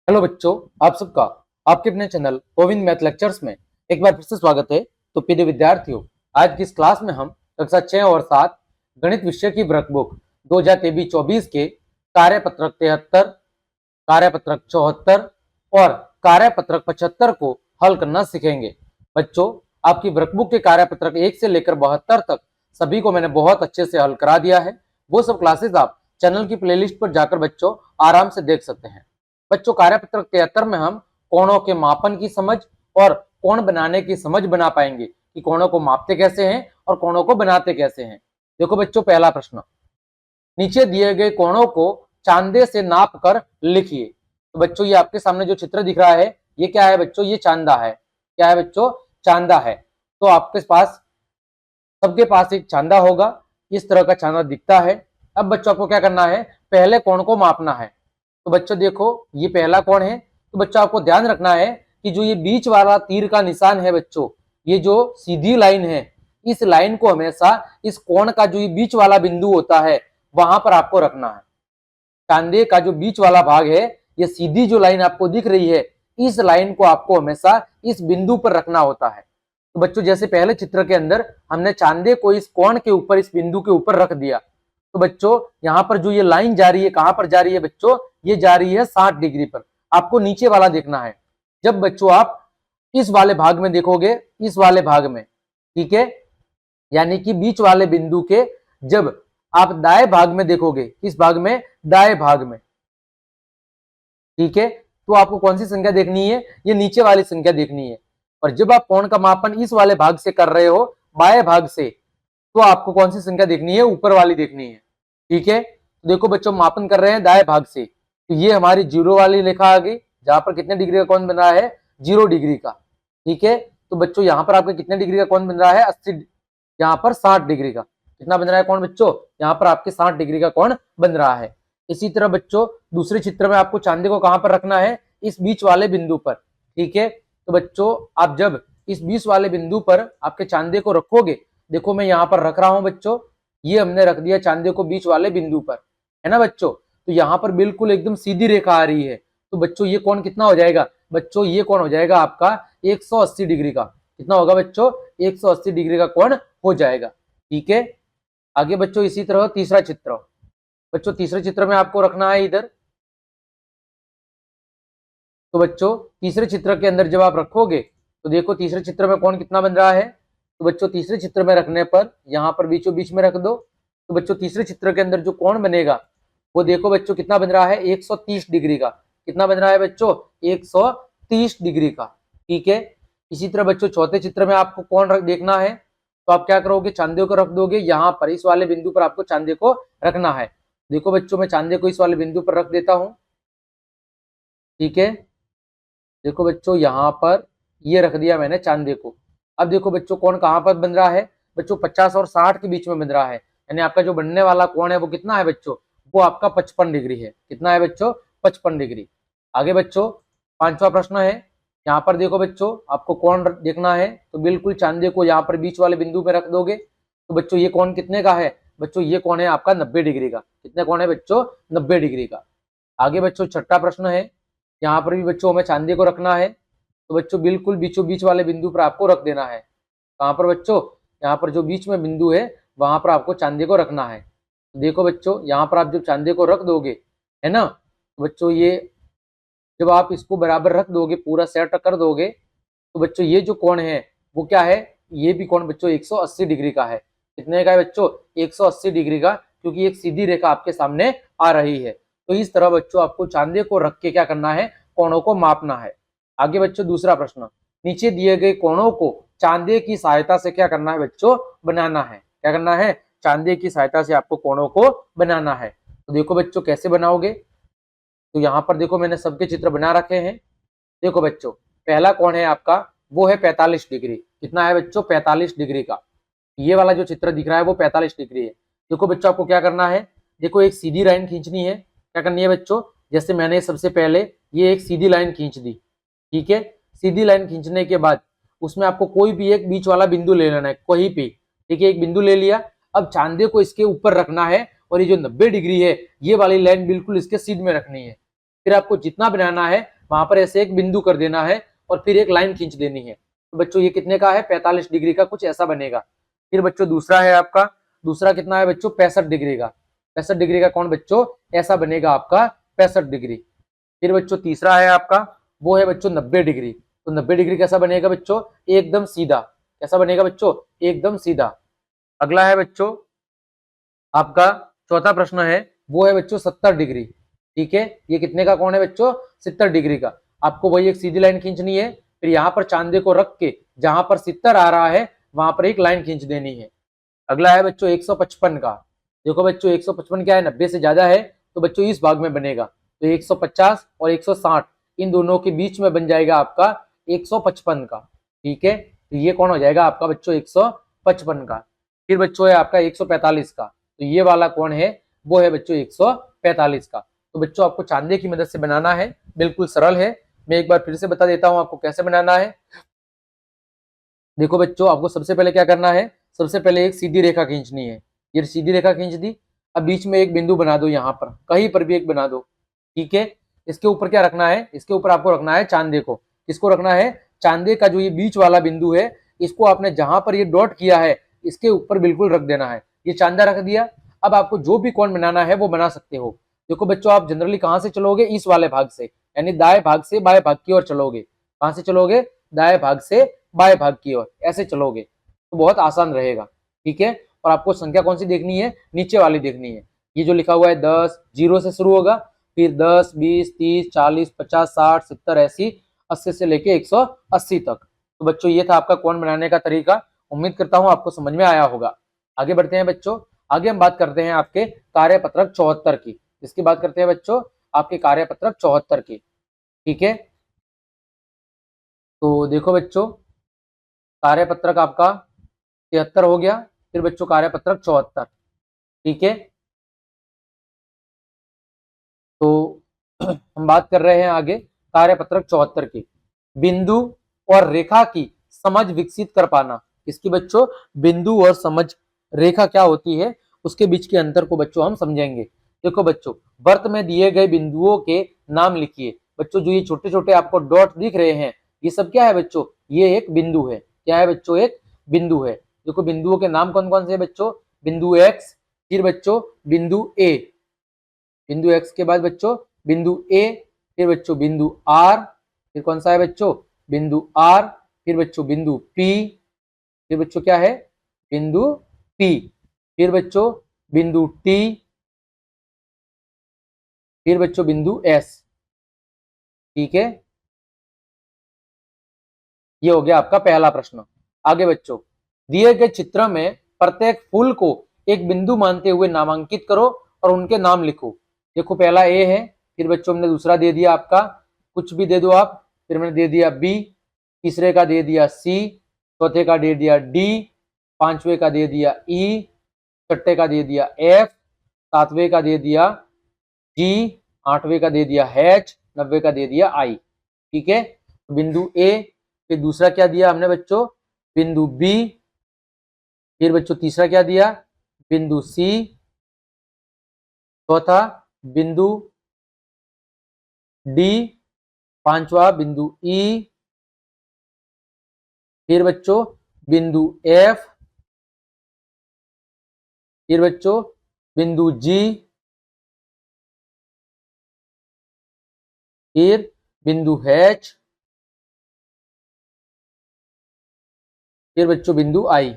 Hello बच्चों, आप सबका आपके अपने चैनल गोविंद मैथ लेक्चर्स में एक बार फिर से स्वागत है। तो प्रिय विद्यार्थियों, आज की इस क्लास में हम कक्षा 6 और 7 गणित विषय की वर्कबुक 2023-24 के कार्यपत्रक 73, कार्यपत्रक 74 और कार्यपत्रक 75 को हल करना सीखेंगे। बच्चों, आपकी वर्कबुक के कार्यपत्रक 1 से लेकर 72 तक सभी को मैंने बहुत अच्छे से हल करा दिया है। वो सब क्लासेस आप चैनल की प्लेलिस्ट पर जाकर बच्चों आराम से देख सकते हैं। बच्चों, कार्यपत्रक 73 में हम कोणों के मापन की समझ और कोण बनाने की समझ बना पाएंगे कि कोणों को मापते कैसे हैं और कोणों को बनाते कैसे हैं। देखो बच्चों, पहला प्रश्न, नीचे दिए गए कोणों को चांदे से नाप कर लिखिए। तो बच्चों, ये आपके सामने जो चित्र दिख रहा है, ये क्या है बच्चों? ये चांदा है। क्या है बच्चों? चांदा है। तो आपके पास, सबके पास एक चांदा होगा। इस तरह का चांदा दिखता है। अब बच्चों, आपको क्या करना है? पहले कोण को मापना है। तो बच्चों देखो, ये पहला कोण है। तो बच्चों, आपको ध्यान रखना है कि जो ये बीच वाला तीर का निशान है बच्चों, ये जो सीधी लाइन है, इस लाइन को हमेशा इस कोण का जो ये बीच वाला बिंदु होता है वहां पर आपको रखना है। चांदे का जो बीच वाला भाग है, ये सीधी जो लाइन आपको दिख रही है, इस लाइन को आपको हमेशा इस बिंदु पर रखना होता है। तो बच्चों, जैसे पहले चित्र के अंदर हमने चांदे को इस कोण के ऊपर, इस बिंदु के ऊपर रख दिया, तो बच्चों यहाँ पर जो ये लाइन जा रही है, कहां पर जा रही है बच्चों? ये जा रही है 60 डिग्री पर। आपको नीचे वाला देखना है। जब बच्चों आप इस वाले भाग में देखोगे, इस वाले भाग में, ठीक है, यानी कि बीच वाले बिंदु के जब आप दाएं भाग में देखोगे, किस भाग में? दाएं भाग में, ठीक है, तो आपको कौन सी संख्या देखनी है? ये नीचे वाली संख्या देखनी है। और जब आप कोण का मापन इस वाले भाग से कर रहे हो, बाएं भाग से, तो आपको कौन सी संख्या देखनी है? ऊपर वाली देखनी है। ठीक है, तो देखो बच्चों, मापन कर रहे हैं दाएं भाग से, तो ये हमारी जीरो वाली रेखा आ गई, जहां पर कितने डिग्री का कोण बन रहा है? 0 डिग्री का। ठीक है, तो बच्चों यहाँ पर आपके कितने डिग्री का कोण बन रहा है? 80। यहाँ पर 60 डिग्री का। कितना बन रहा है कोण बच्चों? यहाँ पर आपके 60 डिग्री का कोण बन रहा है। इसी तरह बच्चों, दूसरे चित्र में आपको चांदी को कहां पर रखना है? इस बीच वाले बिंदु पर। ठीक है, तो बच्चों आप जब इस बीच वाले बिंदु पर आपके चांदे को रखोगे, देखो मैं यहाँ पर रख रहा हूं बच्चों, ये हमने रख दिया चांदे को बीच वाले बिंदु पर, है ना बच्चों? तो यहाँ पर बिल्कुल एकदम सीधी रेखा आ रही है। तो बच्चों ये कोण कितना हो जाएगा? बच्चों ये कोण हो जाएगा आपका 180 डिग्री का। कितना होगा बच्चों? 180 डिग्री का कोण हो जाएगा। ठीक है, आगे बच्चों इसी तरह तीसरा चित्र। बच्चों तीसरे चित्र में आपको रखना है इधर। तो बच्चों तीसरे चित्र के अंदर जब आप रखोगे, तो देखो तीसरे चित्र में कोण कितना बन रहा है? तो बच्चों तीसरे चित्र में रखने पर यहाँ पर बीचों बीच में रख दो। तो बच्चों तीसरे चित्र के अंदर जो कोण बनेगा, वो देखो बच्चों कितना बन रहा है? 130 डिग्री का। कितना बन रहा है बच्चों? 130 डिग्री का। ठीक है, इसी तरह बच्चों चौथे चित्र में आपको कोण देखना है, तो आप क्या करोगे? चांदे को रख दोगे यहाँ पर, इस वाले बिंदु पर आपको चांदे को रखना है। देखो बच्चों, मैं चांदे को इस वाले बिंदु पर रख देता हूं। ठीक है, देखो बच्चों यहाँ पर ये रख दिया मैंने चांदे को। अब देखो बच्चों, कोण कहां पर बन रहा है? बच्चों 50 और 60 के बीच में बन रहा है, यानी आपका जो बनने वाला कोण है वो कितना है बच्चों? वो आपका 55 डिग्री है। कितना है बच्चों? 55 डिग्री। आगे बच्चों पांचवा प्रश्न है। यहाँ पर देखो बच्चों, आपको कोण देखना है, तो बिल्कुल चांदे को यहाँ पर बीच वाले बिंदु पे रख दोगे। तो बच्चों ये कोण कितने का है? बच्चों ये कोण है आपका 90 डिग्री का। कितने कोण है बच्चों? 90 डिग्री का। आगे बच्चों छठा प्रश्न है। यहाँ पर भी बच्चों हमें चांदी को रखना है, तो बच्चों बिल्कुल बीचों बीच वाले बिंदु पर आपको रख देना है। कहाँ पर बच्चों? यहाँ पर जो बीच में बिंदु है वहां पर आपको चांदी को रखना है। तो देखो बच्चों, यहाँ पर आप जब चांदी को रख दोगे, है ना, तो बच्चों ये जब आप इसको बराबर रख दोगे, पूरा सेट कर दोगे, तो बच्चों ये जो कोण है वो क्या है? ये भी कोण बच्चों 180 डिग्री का है। कितने का है बच्चों? 180 डिग्री का, क्योंकि एक सीधी रेखा आपके सामने आ रही है। तो इस तरह बच्चों आपको चांदे को रख के क्या करना है? कोणों को मापना है। आगे बच्चों दूसरा प्रश्न, नीचे दिए गए कोणों को चांदे की सहायता से क्या करना है बच्चों? बनाना है। क्या करना है? चांदे की सहायता से आपको कोणों को बनाना है। तो देखो बच्चों कैसे बनाओगे? तो यहाँ पर देखो मैंने सबके चित्र बना रखे हैं। देखो बच्चों, पहला कोण है आपका, वो है 45 डिग्री। कितना है बच्चों? 45 डिग्री का। ये वाला जो चित्र दिख रहा है वो 45 डिग्री है। देखो बच्चों, आपको क्या करना है? देखो एक सीधी लाइन खींचनी है। क्या करनी है बच्चों? जैसे मैंने सबसे पहले ये एक सीधी लाइन खींच दी। ठीक है, सीधी लाइन खींचने के बाद उसमें आपको कोई भी एक बीच वाला बिंदु ले लेना है, कोई भी। ठीक है, एक बिंदु ले लिया। अब चांदे को इसके ऊपर रखना है, और ये जो 90 डिग्री है, ये वाली लाइन बिल्कुल इसके सीध में रखनी है। फिर आपको जितना बनाना है वहां पर ऐसे एक बिंदु कर देना है और फिर एक लाइन खींच देनी है। तो बच्चों ये कितने का है, 45 डिग्री का, कुछ ऐसा बनेगा। फिर बच्चों दूसरा है आपका, दूसरा कितना है बच्चों, 65 डिग्री का। 65 डिग्री का कौन बच्चों, ऐसा बनेगा आपका 65 डिग्री। फिर बच्चों तीसरा है आपका, वो है बच्चों 90 डिग्री। तो 90 डिग्री कैसा बनेगा बच्चों, एकदम सीधा। कैसा बनेगा बच्चों, एकदम सीधा। अगला है बच्चों आपका चौथा प्रश्न है, वो है बच्चों 70 डिग्री। ठीक है, ये कितने का कौन है बच्चों, 70 डिग्री का। आपको वही एक सीधी लाइन खींचनी है, फिर यहाँ पर चांदे को रख के जहां पर 70 आ रहा है वहां पर एक लाइन खींच देनी है। अगला है बच्चों 155 का। देखो बच्चों 155 क्या है, 90 से ज्यादा है, तो बच्चों इस भाग में बनेगा। तो 150 और 160 इन दोनों के बीच में बन जाएगा आपका 155 का। ठीक है, तो ये कौन हो जाएगा आपका बच्चों 155 का। फिर बच्चों है आपका 145 का। तो ये वाला कौन है, वो है बच्चों 145 का। तो बच्चों आपको चांदे की मदद से बनाना है, बिल्कुल सरल है। मैं एक बार फिर से बता देता हूं आपको कैसे बनाना है। देखो बच्चों आपको सबसे पहले क्या करना है, सबसे पहले एक सीधी रेखा खींचनी है। ये सीधी रेखा खींच दी। अब बीच में एक बिंदु बना दो, यहाँ पर कहीं पर भी एक बना दो। ठीक है, इसके ऊपर क्या रखना है, इसके ऊपर आपको रखना है चांदे को। किसको रखना है, चांदे का जो ये बीच वाला बिंदु है, इसको आपने जहां पर ये डॉट किया है इसके ऊपर बिल्कुल रख देना है। ये चांदा रख दिया। अब आपको जो भी कोण बनाना है वो बना सकते हो। देखो बच्चों आप जनरली कहां से चलोगे, इस वाले भाग से, यानी दाएं भाग से बाएं भाग की ओर चलोगे। कहां से चलोगे, दाएं भाग से बाएं भाग की ओर, ऐसे चलोगे तो बहुत आसान रहेगा। ठीक है, और आपको संख्या कौन सी देखनी है, नीचे वाली देखनी है। ये जो लिखा हुआ है 10, जीरो से शुरू होगा, फिर 10, 20, 30, 40, 50, 60, 70, 80, 80 से लेके 180 तक। तो बच्चों ये था आपका कोण बनाने का तरीका। उम्मीद करता हूं आपको समझ में आया होगा। आगे बढ़ते हैं बच्चों, आगे हम बात करते हैं आपके कार्यपत्रक 74 की। इसकी बात करते हैं बच्चों, आपके कार्यपत्रक 74 की। ठीक है, तो देखो बच्चों कार्यपत्रक आपका 73 हो गया, फिर बच्चों कार्यपत्रक 74। ठीक है, तो हम बात कर रहे हैं आगे कार्यपत्रक 74 की। बिंदु और रेखा की समझ विकसित कर पाना। इसकी बच्चों बिंदु और समझ रेखा क्या होती है, उसके बीच के अंतर को बच्चों हम समझेंगे। देखो बच्चों वृत्त में दिए गए बिंदुओं के नाम लिखिए। बच्चों जो ये छोटे छोटे आपको डॉट दिख रहे हैं, ये सब क्या है बच्चों, ये एक बिंदु है। क्या है बच्चों, एक बिंदु है। देखो बिंदुओं के नाम कौन कौन से है बच्चों, बिंदु एक्स, फिर बच्चों बिंदु ए, बिंदु एक्स के बाद बच्चों बिंदु ए, फिर बच्चों बिंदु आर, फिर कौन सा है बच्चों, बिंदु आर, फिर बच्चों बिंदु पी, फिर बच्चों क्या है, बिंदु पी, फिर बच्चों बिंदु टी, फिर बच्चों बिंदु एस। ठीक है, ये हो गया आपका पहला प्रश्न। आगे बच्चों दिए गए चित्र में प्रत्येक फूल को एक बिंदु मानते हुए नामांकित करो और उनके नाम लिखो। देखो पहला ए है, फिर बच्चों हमने दूसरा दे दिया आपका, कुछ भी दे दो आप, फिर मैंने दे दिया बी, तीसरे का दे दिया सी, चौथे का दे दिया डी, पांचवे का दे दिया ई, छठे का दे दिया एफ, सातवें का दे दिया जी, आठवें का दे दिया एच, नब्बे का दे दिया आई। ठीक है, बिंदु ए, फिर दूसरा क्या दिया हमने बच्चों, बिंदु बी, फिर बच्चों तीसरा क्या दिया, बिंदु सी, चौथा बिंदु डी, पांचवा बिंदु ई, फिर बच्चों बिंदु एफ, फिर बच्चों बिंदु जी, फिर बिंदु एच, फिर बच्चों बिंदु आई।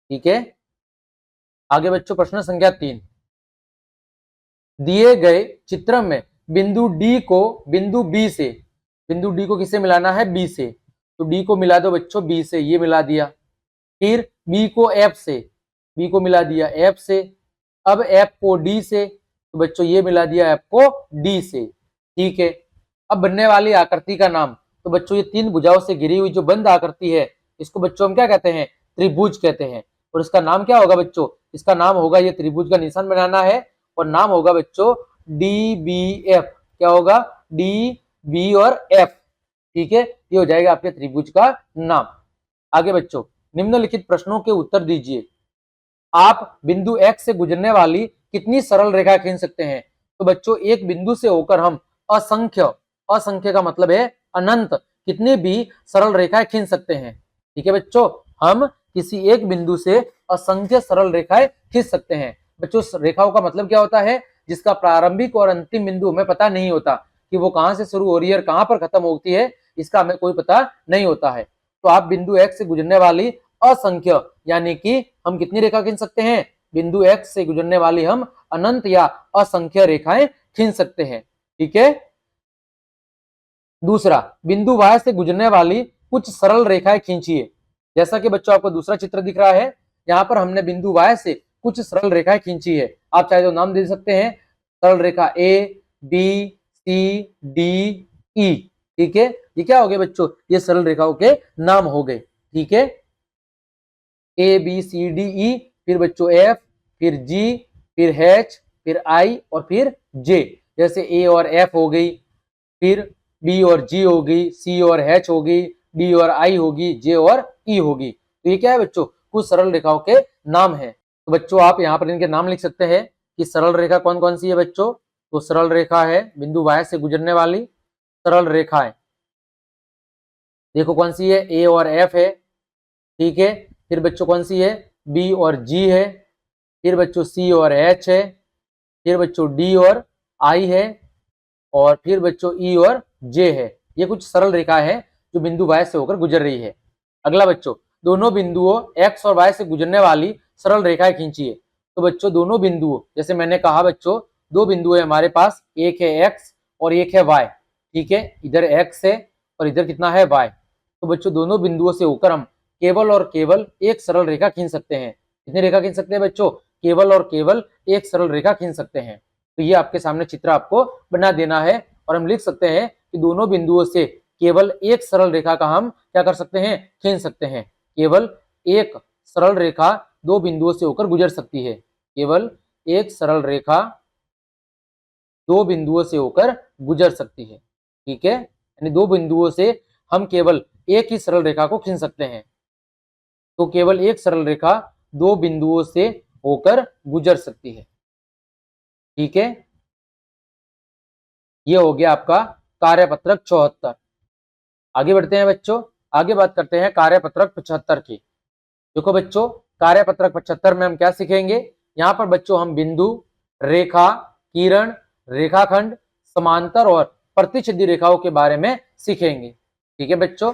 ठीक है, आगे बच्चों प्रश्न संख्या 3। दिए गए चित्र में बिंदु डी को बिंदु बी से, बिंदु डी को किससे मिलाना है, बी से, तो डी को मिला दो बच्चों बी से, ये मिला दिया। फिर बी को एफ से, बी को मिला दिया एफ से। अब एफ को डी से, तो बच्चों ये मिला दिया एफ को डी से। ठीक है, अब बनने वाली आकृति का नाम, तो बच्चों ये तीन भुजाओं से घिरी हुई जो बंद आकृति है, इसको बच्चों हम क्या कहते हैं, त्रिभुज कहते हैं। और इसका नाम क्या होगा बच्चों, इसका नाम होगा, ये त्रिभुज का निशान बनाना है और नाम होगा बच्चों डी बी एफ। क्या होगा, डी बी और एफ। ठीक है, ये हो जाएगा आपके त्रिभुज का नाम। आगे बच्चों निम्नलिखित प्रश्नों के उत्तर दीजिए। आप बिंदु एक्स से गुजरने वाली कितनी सरल रेखा खींच सकते हैं। तो बच्चों एक बिंदु से होकर हम असंख्य, असंख्य का मतलब है अनंत, कितनी भी सरल रेखाएं खींच सकते हैं। ठीक है बच्चों, हम किसी एक बिंदु से असंख्य सरल रेखाएं खींच सकते हैं। बच्चों रेखाओं का मतलब क्या होता है, जिसका प्रारंभिक और अंतिम बिंदु हमें पता नहीं होता कि वो कहां से शुरू हो रही है और कहां पर खत्म होती है, इसका हमें कोई पता नहीं होता है। तो आप बिंदु एक्स से गुजरने वाली असंख्य, यानी कि हम कितनी रेखा खींच सकते हैं, बिंदु एक्स से गुजरने वाली हम अनंत या असंख्य रेखाएं खींच सकते हैं। ठीक है। दूसरा, बिंदु वाय से गुजरने वाली कुछ सरल रेखाएं खींचिए। जैसा कि बच्चों आपको दूसरा चित्र दिख रहा है, यहाँ पर हमने बिंदु वाय से कुछ सरल रेखाएं खींची है। आप चाहे तो नाम दे सकते हैं, सरल रेखा ए, बी, सी, डी, ई। ठीक है, ये क्या हो गए बच्चों, ये सरल रेखाओं के नाम हो गए। ठीक है, A B C D E, फिर बच्चों एफ, फिर जी, फिर एच, फिर आई और फिर जे। जैसे ए और एफ हो गई, फिर बी और जी होगी, सी और एच होगी, डी और आई होगी, जे और ई होगी। तो ये क्या है बच्चों, कुछ सरल रेखाओं के नाम है। तो बच्चों आप यहाँ पर इनके नाम लिख सकते हैं कि सरल रेखा कौन कौन सी है बच्चों। तो सरल रेखा है बिंदु वाय से गुजरने वाली सरल रेखाएं, देखो कौन सी है, ए और एफ है। ठीक है, फिर बच्चों कौन सी है, बी और जी है, फिर बच्चों सी और एच है, फिर बच्चों डी और आई है, और फिर बच्चों ई और जे है। ये कुछ सरल रेखा है जो बिंदु वाय से होकर गुजर रही है। अगला बच्चों, दोनों बिंदुओं एक्स और वाय से गुजरने वाली सरल रेखाएं खींचिए। तो बच्चों दोनों बिंदुओं, जैसे मैंने कहा बच्चों, दो बिंदु है हमारे पास, एक है एक्स और एक है वाय। ठीक है, इधर एक्स है और इधर कितना है वाय। तो बच्चों दोनों बिंदुओं से होकर हम केवल और केवल एक सरल रेखा खींच सकते हैं। कितनी रेखा खींच सकते हैं बच्चों, केवल और केवल एक सरल रेखा खींच सकते हैं। तो ये आपके सामने चित्र आपको बना देना है और हम लिख सकते हैं कि दोनों बिंदुओं से केवल एक सरल रेखा का हम क्या कर सकते हैं, खींच सकते हैं। केवल एक सरल रेखा दो बिंदुओं से होकर गुजर सकती है। केवल एक सरल रेखा दो बिंदुओं से होकर गुजर सकती है। ठीक है, यानी दो बिंदुओं से हम केवल एक ही सरल रेखा को खींच सकते हैं। तो केवल एक सरल रेखा दो बिंदुओं से होकर गुजर सकती है। ठीक है, ये हो गया आपका कार्यपत्रक 74। आगे बढ़ते हैं बच्चों, आगे बात करते हैं कार्यपत्रक 75 की। देखो बच्चों, कार्यपत्रक 75 में हम क्या सीखेंगे, यहाँ पर बच्चों हम बिंदु, रेखा, किरण, रेखाखंड, समांतर और प्रतिच्छेदी रेखाओं के बारे में सीखेंगे। ठीक है बच्चों,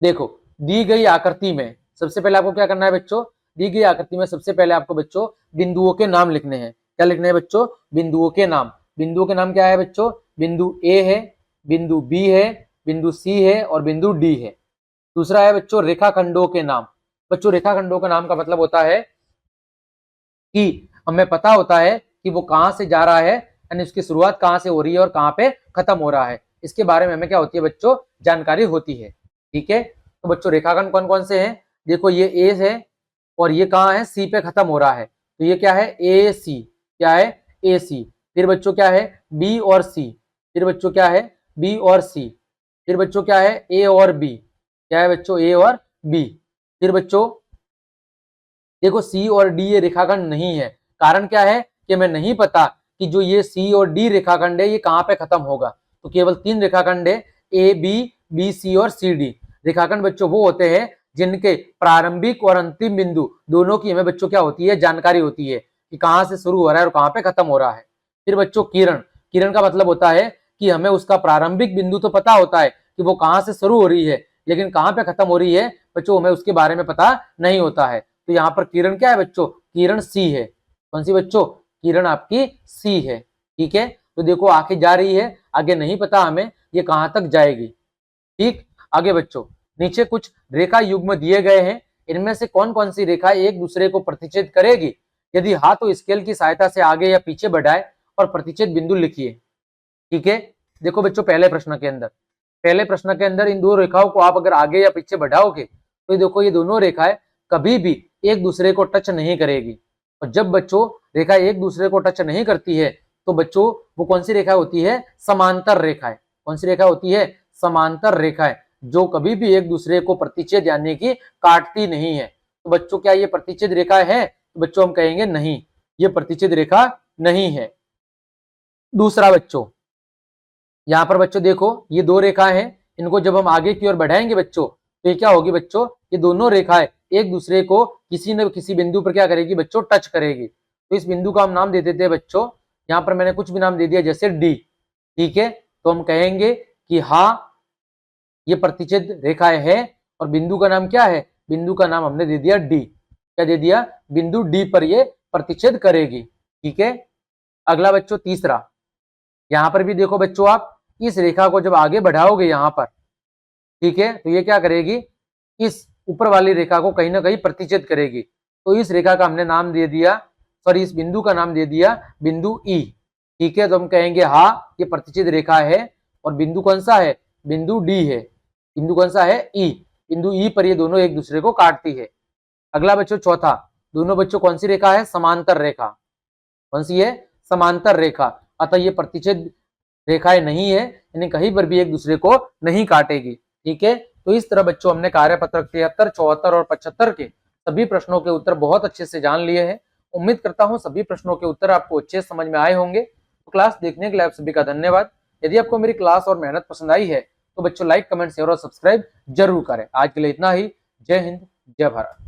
देखो दी गई आकृति में सबसे पहले आपको क्या करना है बच्चों, दी गई आकृति में सबसे पहले आपको बच्चों बिंदुओं के नाम लिखने हैं। क्या लिखने हैं बच्चों, बिंदुओं के नाम। बिंदुओं के नाम क्या है बच्चों, बिंदु ए है, बिंदु बी है, बिंदु सी है और बिंदु डी है। दूसरा है बच्चों रेखाखंडों के नाम। बच्चों रेखाखंडों का नाम का मतलब होता है कि हमें पता होता है कि वो कहां से जा रहा है, यानी उसकी शुरुआत कहां से हो रही है और कहां पे खत्म हो रहा है। इसके बारे में हमें क्या होती है बच्चों, जानकारी होती है। ठीक है, तो बच्चों रेखाखंड कौन कौन से हैं, देखो ये ए है और ये कहाँ है, सी पे खत्म हो रहा है, तो ये क्या है, ए सी। क्या है, ए सी। फिर बच्चों क्या है, बी और सी। फिर बच्चों क्या है, बी और सी। फिर बच्चों क्या है, ए और बी। क्या है बच्चों, ए और बी। फिर बच्चों देखो सी और डी ये रेखाखंड नहीं है। कारण क्या है कि हमें नहीं पता कि जो ये सी और डी रेखाखंड है ये कहाँ पे खत्म होगा। तो केवल तीन रेखाखंड है, ए बी सी और सी डी। रेखाखंड बच्चों वो होते हैं जिनके प्रारंभिक और अंतिम बिंदु दोनों की हमें बच्चों क्या होती है, जानकारी होती है कि कहाँ से शुरू हो रहा है और कहाँ पे खत्म हो रहा है। फिर बच्चों किरण, किरण का मतलब होता है कि हमें उसका प्रारंभिक बिंदु तो पता होता है कि वो कहाँ से शुरू हो रही है, लेकिन कहाँ पे खत्म हो रही है बच्चों हमें उसके बारे में पता नहीं होता है। तो यहाँ पर किरण क्या है बच्चों, किरण सी है। कौन सी बच्चों, किरण आपकी सी है। ठीक है, तो देखो आगे जा रही है, आगे नहीं पता हमें ये कहां तक जाएगी। ठीक, आगे बच्चों नीचे कुछ रेखा युग्म दिए गए हैं, इनमें से कौन कौन सी रेखा एक दूसरे को प्रतिच्छेद करेगी, यदि हाँ तो स्केल की सहायता से आगे या पीछे बढ़ाए और प्रतिच्छेद बिंदु लिखिए। ठीक है, देखो बच्चों पहले प्रश्न के अंदर इन दो रेखाओं को आप अगर आगे या पीछे बढ़ाओगे तो देखो ये दोनों रेखाएं कभी भी एक दूसरे को टच नहीं करेगी। और जब बच्चों रेखा एक दूसरे को टच नहीं करती है तो बच्चों वो कौन सी रेखा होती है, समांतर रेखाएं। कौन सी रेखा होती है, समांतर रेखाएं, जो कभी भी एक दूसरे को प्रतिच्छेद यानी कि काटती नहीं है। तो बच्चों क्या ये प्रतिच्छेद रेखा है, तो बच्चों हम कहेंगे नहीं, ये प्रतिच्छेद रेखा नहीं है। दूसरा बच्चों यहाँ पर बच्चों देखो ये दो रेखाएं हैं, इनको जब हम आगे की ओर बढ़ाएंगे बच्चों तो ये क्या होगी बच्चों, ये दोनों रेखाएं एक दूसरे को किसी न किसी बिंदु पर क्या करेगी बच्चों, टच करेगी। तो इस बिंदु का हम नाम दे देते हैं बच्चों, यहाँ पर मैंने कुछ भी नाम दे दिया जैसे डी। ठीक है, तो हम कहेंगे कि हाँ ये प्रतिच्छेद रेखाएं है और बिंदु का नाम क्या है, बिंदु का नाम हमने दे दिया डी। क्या दे दिया, बिंदु डी पर ये प्रतिच्छेद करेगी। ठीक है, अगला बच्चों तीसरा, यहां पर भी देखो बच्चों आप इस रेखा को जब आगे बढ़ाओगे यहां पर, ठीक है, तो ये क्या करेगी, इस ऊपर वाली रेखा को कहीं ना कहीं प्रतिच्छेद करेगी। तो इस रेखा का हमने नाम दे दिया, सॉरी इस बिंदु का नाम दे दिया बिंदु ई। ठीक है, तो हम कहेंगे हाँ ये प्रतिच्छेद रेखा है और बिंदु कौन सा है, बिंदु डी है। बिंदु कौन सा है, ई। बिंदु ई पर ये दोनों एक दूसरे को काटती है। अगला बच्चों चौथा, दोनों बच्चों कौन सी रेखा है, समांतर रेखा। कौन सी है, समांतर रेखा। अतः ये प्रतिच्छेद रेखाएं नहीं है, यानी कहीं पर भी एक दूसरे को नहीं काटेगी। ठीक है, तो इस तरह बच्चों हमने कार्यपत्रक 73, 74 और 75 के सभी प्रश्नों के उत्तर बहुत अच्छे से जान लिए हैं। उम्मीद करता हूं सभी प्रश्नों के उत्तर आपको अच्छे समझ में आए होंगे। तो क्लास देखने के लिए आप सभी का धन्यवाद। यदि आपको मेरी क्लास और मेहनत पसंद आई है तो बच्चों लाइक, कमेंट, शेयर और सब्सक्राइब जरूर करें। आज के लिए इतना ही। जय हिंद, जय भारत।